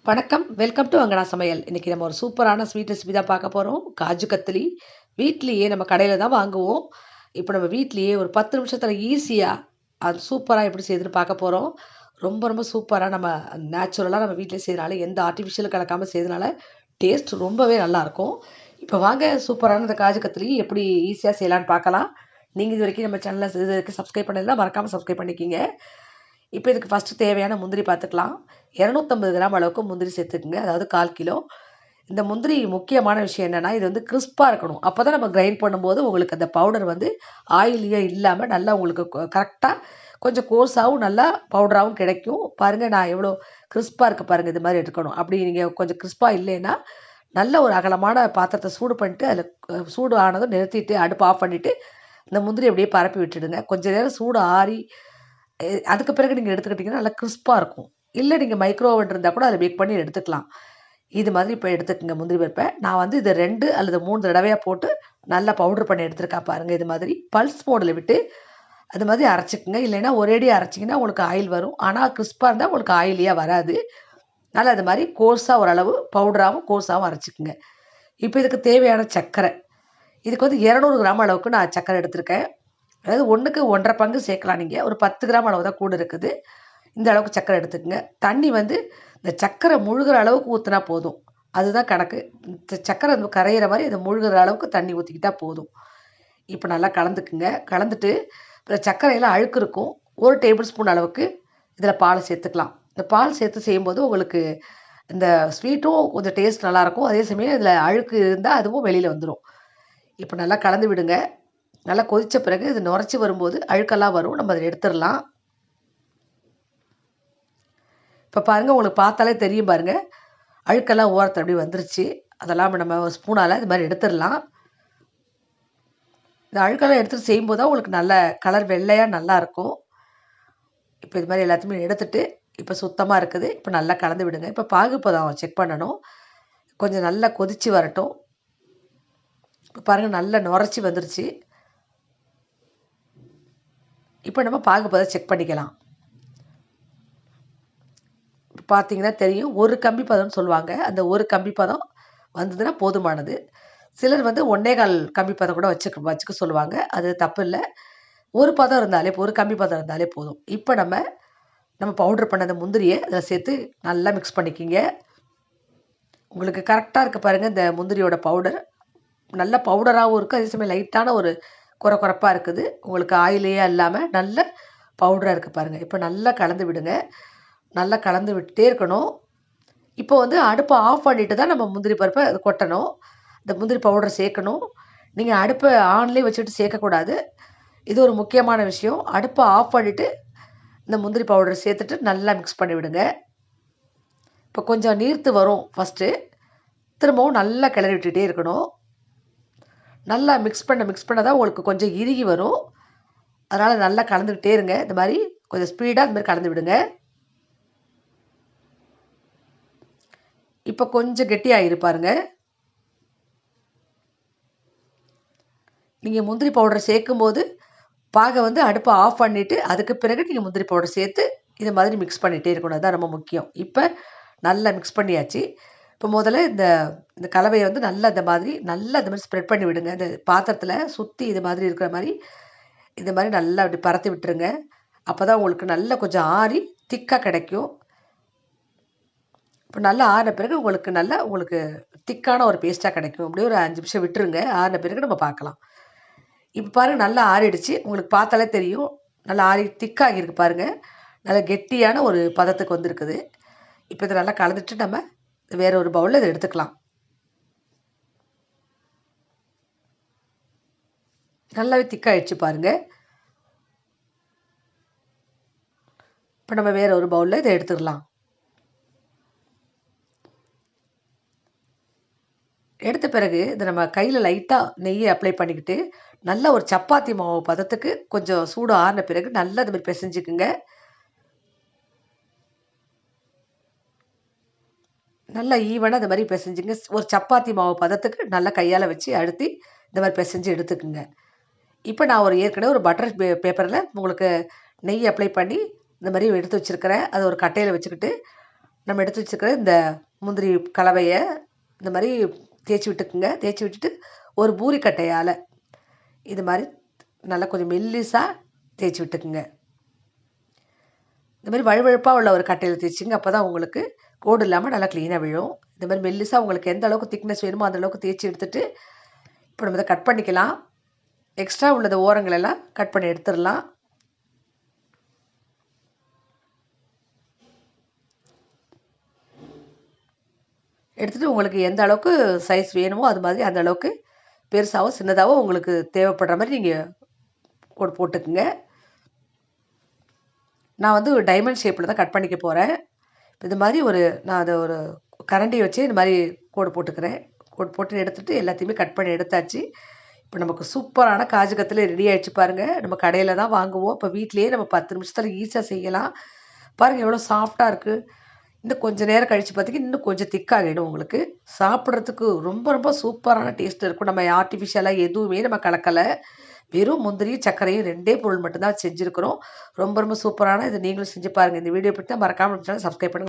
வணக்கம். Welcome to அங்கனா சமையல். இன்னைக்கு நம்ம ஒரு சூப்பரான ஸ்வீட் ரெசிபி தான் பார்க்க போறோம். காஜு கத்திலி. வீட்லயே நம்ம கடையில தான் வாங்குவோம். இப்ப நம்ம வீட்லயே ஒரு 10 நிமிஷத்துல ஈஸியா அது சூப்பரா எப்படி செய்யுதுன்னு பார்க்க போறோம். ரொம்ப ரொம்ப சூப்பரா நம்ம நேச்சுரலா நம்ம வீட்லயே செய்றனால, எந்த ஆர்டிஃபிஷியலும் கலக்காம செய்றதுனால, டேஸ்ட் ரொம்பவே நல்லாருக்கும். இப்ப வாங்க சூப்பரான இந்த காஜு கத்திலி எப்படி ஈஸியா செய்யலான்னு பார்க்கலாம். நீங்க இதுவரைக்கும் நம்ம சேனல இதுவரைக்கும் சப்ஸ்கிரைப் பண்ணலன்னா மறக்காம சப்ஸ்கிரைப் பண்ணிக்கங்க. இப்ப இதுக்கு ஃபர்ஸ்ட்டு தேவையான முந்திரி பார்த்துக்கலாம். 250 கிராம் அளவுக்கு முந்திரி சேர்த்துக்குங்க. அதாவது 1/4 கிலோ. இந்த முந்திரி முக்கியமான விஷயம் என்னன்னா, இது வந்து கிரிஸ்பா இருக்கணும். அப்பதான் நம்ம கிரைண்ட் பண்ணும்போது உங்களுக்கு அந்த பவுடர் வந்து ஆயிலியே இல்லாம நல்லா உங்களுக்கு கரெக்ட்டா கொஞ்சம் கோர்ஸாவும் நல்லா பவுடராவும் கிடைக்கும். பாருங்க நான் எவ்வளோ கிரிஸ்பா இருக்கு பாருங்க. இது மாரி எடுக்கணும். அப்படி நீங்க கொஞ்சம் கிரிஸ்பா இல்லைன்னா, நல்ல ஒரு அகலமான பாத்திரத்த சூடு பண்ணிட்டு, அதில சூடு ஆனதும் நிறுத்திட்டு, அடுப்ப ஆஃப் பண்ணிட்டு, இந்த முந்திரி அப்படியே பரப்பி விட்டுடுங்க. கொஞ்ச நேரம் சூடு ஆறி அதுக்கு பிறகு நீங்க எடுத்துக்கிட்டீங்கன்னா, நல்லா கிரிஸ்பா இருக்கும். இல்ல நீங்க மைக்ரோ ஓவன் இருந்தா கூட அதில பேக் பண்ணி எடுத்துக்கலாம். இது மாதிரி இப்ப எடுத்துக்கங்க முந்திரி பருப்ப. நான் வந்து இத 2 அல்லது 3 தடவையா போட்டு நல்லா பவுடர் பண்ணி எடுத்துருக்கேன் பாருங்க இது மாதிரி. பல்ஸ் மோடுல விட்டு அது மாதிரி அரைச்சுக்கங்க. இல்லைன்னா ஒரேடியா அரைச்சீங்கன்னா உங்களுக்கு ஆயில் வரும். ஆனா கிரிஸ்பா இருந்தா உங்களுக்கு ஆயிலியா வராது. அதனால அது மாரி கோர்ஸா ஓரளவு பவுடராவும், கோர்ஸாவும் அரைச்சுக்கங்க. இப்ப இதுக்கு தேவையான சர்க்கரை. இதுக்கு வந்து 200 கிராம் அளவுக்கு நான் சர்க்கரை எடுத்திருக்கேன். அதாவது 1க்கு 1 1/2 பங்கு சேர்க்கலாம் நீங்க. ஒரு 10 கிராம் அளவு தான் கூட இருக்குது. இந்த அளவுக்கு சர்க்கரை எடுத்துக்கங்க. தண்ணி வந்து இந்த சர்க்கரை முழுகுற அளவுக்கு ஊத்துனா போதும். அதுதான் கணக்கு. சர்க்கரை வந்து கரையிற மாரி அது முழுகுற அளவுக்கு தண்ணி ஊத்திக்கிட்டா போதும். இப்ப நல்லா கலந்துக்குங்க. கலந்துட்டு இந்த சர்க்கரையில அழுக்கு இருக்கும். 1 டேபிள் ஸ்பூன் அளவுக்கு இதில பால சேர்த்துக்கலாம். இந்த பால் சேர்த்து செய்யும்போது உங்களுக்கு இந்த ஸ்வீட்டும் கொஞ்சம் டேஸ்ட் நல்லாயிருக்கும். அதே சமயம் இதில அழுக்கு இருந்தா அதுவும் வெளியில வந்துரும். இப்ப நல்லா கலந்து விடுங்க. நல்லா கொதிச்ச பிறகு இது நுரைச்சு வரும்போது அழுக்கெல்லாம் வரும். நம்ம அத எடுத்துறலாம். இப்ப பாருங்க உங்களுக்கு பார்த்தாலே தெரியும் பாருங்க. அழுக்கெல்லாம் ஓரத்துல அப்படியே வந்துருச்சு. அதெல்லாம் நம்ம ஒரு ஸ்பூனால இது மாரி எடுத்துறலாம். இந்த அழுக்கெல்லாம் எடுத்துட்டு செய்யும்போது தான் உங்களுக்கு நல்ல கலர் வெள்ளையா நல்லாருக்கும். இப்ப இது மாரி எல்லாத்தையுமே எடுத்துட்டு, இப்ப சுத்தமா இருக்குது. இப்ப நல்லா கலந்து விடுங்க. இப்ப பாகுபதம் செக் பண்ணணும். கொஞ்சம் நல்லா கொதிச்சு வரட்டும். இப்ப பாருங்க நல்லா நுரைச்சு வந்துருச்சு. இப்ப நம்ம பாகுபதம் செக் பண்ணிக்கலாம். பார்த்தீங்கன்னா தெரியும். 1 கம்பி பதம்னு சொல்லுவாங்க. அந்த 1 கம்பி பதம் வந்ததுன்னா போதுமானது. சிலர் வந்து 1 1/4 கம்பி பதம் கூட வச்சுக்க சொல்லுவாங்க. அது தப்பு இல்ல. 1 பதம் இருந்தாலே 1 கம்பி பதம் இருந்தாலே போதும். இப்ப நம்ம பவுடர் பண்ண அந்த முந்திரிய அதில சேர்த்து நல்லா மிக்ஸ் பண்ணிக்கங்க. உங்களுக்கு கரெக்ட்டா இருக்கு பாருங்க இந்த முந்திரியோட பவுடர். நல்ல பவுடராவும் இருக்கு. அதே சமயம் லைட்டான ஒரு கொரகொரப்பா இருக்குது. உங்களுக்கு ஆயிலியா இல்லாம நல்ல பவுடரா இருக்கு பாருங்க. இப்ப நல்லா கலந்து விடுங்க. நல்லா கலந்து விட்டுட்டே இருக்கணும். இப்போ வந்து அடுப்ப ஆஃப் பண்ணிட்டு தான் நம்ம முந்திரி பருப்ப அது கொட்டணும். இந்த முந்திரி பவுடர் சேர்க்கணும். நீங்க அடுப்ப ஆன்லயே வச்சுட்டு சேர்க்கக்கூடாது. இது ஒரு முக்கியமான விஷயம். அடுப்ப ஆஃப் பண்ணிட்டு, இந்த முந்திரி பவுடர் சேர்த்துட்டு நல்லா மிக்ஸ் பண்ணி விடுங்க. இப்போ கொஞ்சம் நீர்த்து வரும் ஃபர்ஸ்ட்டு. திரும்பவும் நல்லா கிளறி விட்டுட்டே இருக்கணும். நல்லா மிக்ஸ் பண்ண தான் உங்களுக்கு கொஞ்சம் இறுகி வரும். அதனால நல்லா கலந்துக்கிட்டே இருங்க. இந்த மாரி கொஞ்சம் ஸ்பீடா இந்த மாரி கலந்து விடுங்க. இப்போ கொஞ்சம் கெட்டியாயிரு பாருங்க. நீங்க முந்திரி பவுடர் சேர்க்கும்போது, பாக வந்து அடுப்ப ஆஃப் பண்ணிட்டு, அதுக்கு பிறகு நீங்க முந்திரி பவுடர் சேர்த்து, இது மாதிரி மிக்ஸ் பண்ணிட்டே இருக்கணும். அதான் ரொம்ப முக்கியம். இப்ப நல்லா மிக்ஸ் பண்ணியாச்சு. இப்ப முதல்ல இந்த இந்த கலவைய வந்து நல்லா இந்த மாரி ஸ்ப்ரெட் பண்ணி விடுங்க. இந்த பாத்திரத்தில சுத்தி இது மாதிரி இருக்கிற மாரி, இந்த மாரி நல்லா அப்படி பரத்தி விட்டுருங்க. அப்பதான் உங்களுக்கு நல்லா கொஞ்சம் ஆறி திக்கா கிடைக்கும். இப்ப நல்லா ஆறின பிறகு உங்களுக்கு திக்கான ஒரு பேஸ்ட்டா கிடைக்கும். அப்படியே ஒரு 5 நிமிஷம் விட்டுருங்க. ஆறின பிறகு நம்ம பார்க்கலாம். இப்ப பாருங்க நல்லா ஆறிடுச்சு. உங்களுக்கு பார்த்தாலே தெரியும். நல்லா ஆறி திக்காகியிருக்கு பாருங்க. நல்லா கெட்டியான ஒரு பதத்துக்கு வந்திருக்குது. இப்ப இத நல்லா கலந்துட்டு நம்ம வேற ஒரு பவுல்ல இத எடுத்துக்கலாம். நல்லாவே திக்காயிடுச்சு பாருங்க. இப்ப நம்ம வேற ஒரு பவுல்ல இத எடுத்துறலாம். எடுத்த பிறகு இத நம்ம கையில லைட்டா நெய்ய அப்ளை பண்ணிக்கிட்டு, நல்ல ஒரு சப்பாத்தி மாவு பதத்துக்கு கொஞ்சம் சூடு ஆறுன பிறகு நல்லா இது மாரி பெசஞ்சுக்குங்க. நல்லா ஈவனா இந்த மாரி பெசஞ்சுங்க. ஒரு சப்பாத்தி மாவு பதத்துக்கு நல்லா கையால வச்சு அழுத்தி, இந்த மாரி பெசஞ்சு எடுத்துக்குங்க. இப்ப நான் ஏற்கனவே ஒரு பட்டர் பேப்பர்ல உங்களுக்கு நெய் அப்ளை பண்ணி, இந்த மாரி எடுத்து வச்சிருக்கிறேன். அத ஒரு கட்டையில வச்சுக்கிட்டு, நம்ம எடுத்து வச்சுருக்கிற இந்த முந்திரி கலவையை இந்த மாதிரி தேய்ச்சி விட்டுக்குங்க. தேய்ச்சி விட்டுட்டு ஒரு பூரிக்கட்டையால் இது மாதிரி நல்லா கொஞ்சம் மெல்லிசாக தேய்ச்சி விட்டுக்குங்க. இந்த மாதிரி வழுவழுப்பாக உள்ள ஒரு கட்டையில் தேய்ச்சிங்க. அப்போ தான் உங்களுக்கு கோடு இல்லாமல் நல்லா க்ளீனாக விழும். இந்த மாதிரி மெல்லிசாக உங்களுக்கு எந்த அளவுக்கு திக்னஸ் வேணுமோ அந்த அளவுக்கு தேய்ச்சி எடுத்துகிட்டு இப்போ நம்ம இதை கட் பண்ணிக்கலாம். எக்ஸ்ட்ரா உள்ளது ஓரங்களெல்லாம் கட் பண்ணி எடுத்துடலாம். எடுத்துகிட்டு உங்களுக்கு எந்த அளவுக்கு சைஸ் வேணுமோ அது மாதிரி அந்த அளவுக்கு பெருசாகவோ சின்னதாகவோ உங்களுக்கு தேவைப்படுற மாதிரி நீங்கள் போட்டுக்குங்க. நான் வந்து ஒரு டைமண்ட் ஷேப்பில் தான் கட் பண்ணிக்க போகிறேன். இது மாதிரி நான் அதை ஒரு கரண்டி வச்சு இந்த மாதிரி கோடு போட்டுக்கிறேன். கோடு போட்டு எடுத்துகிட்டு எல்லாத்தையுமே கட் பண்ணி எடுத்தாச்சு. இப்போ நமக்கு சூப்பரான காஜு கத்திலி ரெடி ஆகிடுச்சு பாருங்கள். நம்ம கடையில் தான் வாங்குவோம். இப்போ வீட்லேயே நம்ம 10 நிமிஷத்தில் ஈஸியாக செய்யலாம். பாருங்கள் எவ்வளோ சாஃப்டாக இருக்குது. இன்னும் கொஞ்சம் நேரம் கழித்து பார்த்தீங்கன்னா இன்னும் கொஞ்சம் திக்காகிடும். உங்களுக்கு சாப்பிட்றதுக்கு ரொம்ப ரொம்ப சூப்பரான டேஸ்ட் இருக்கும். நம்ம ஆர்டிஃபிஷியலாக எதுவுமே நம்ம கலக்கலை. வெறும் முந்திரியும் சர்க்கரையும் 2 பொருள் மட்டும்தான் செஞ்சுருக்கிறோம். ரொம்ப ரொம்ப சூப்பரான இதை நீங்களும் செஞ்சு பாருங்கள். இந்த வீடியோ பற்றி மறக்காமல் சப்ஸ்கிரைப் பண்ணுங்கள்.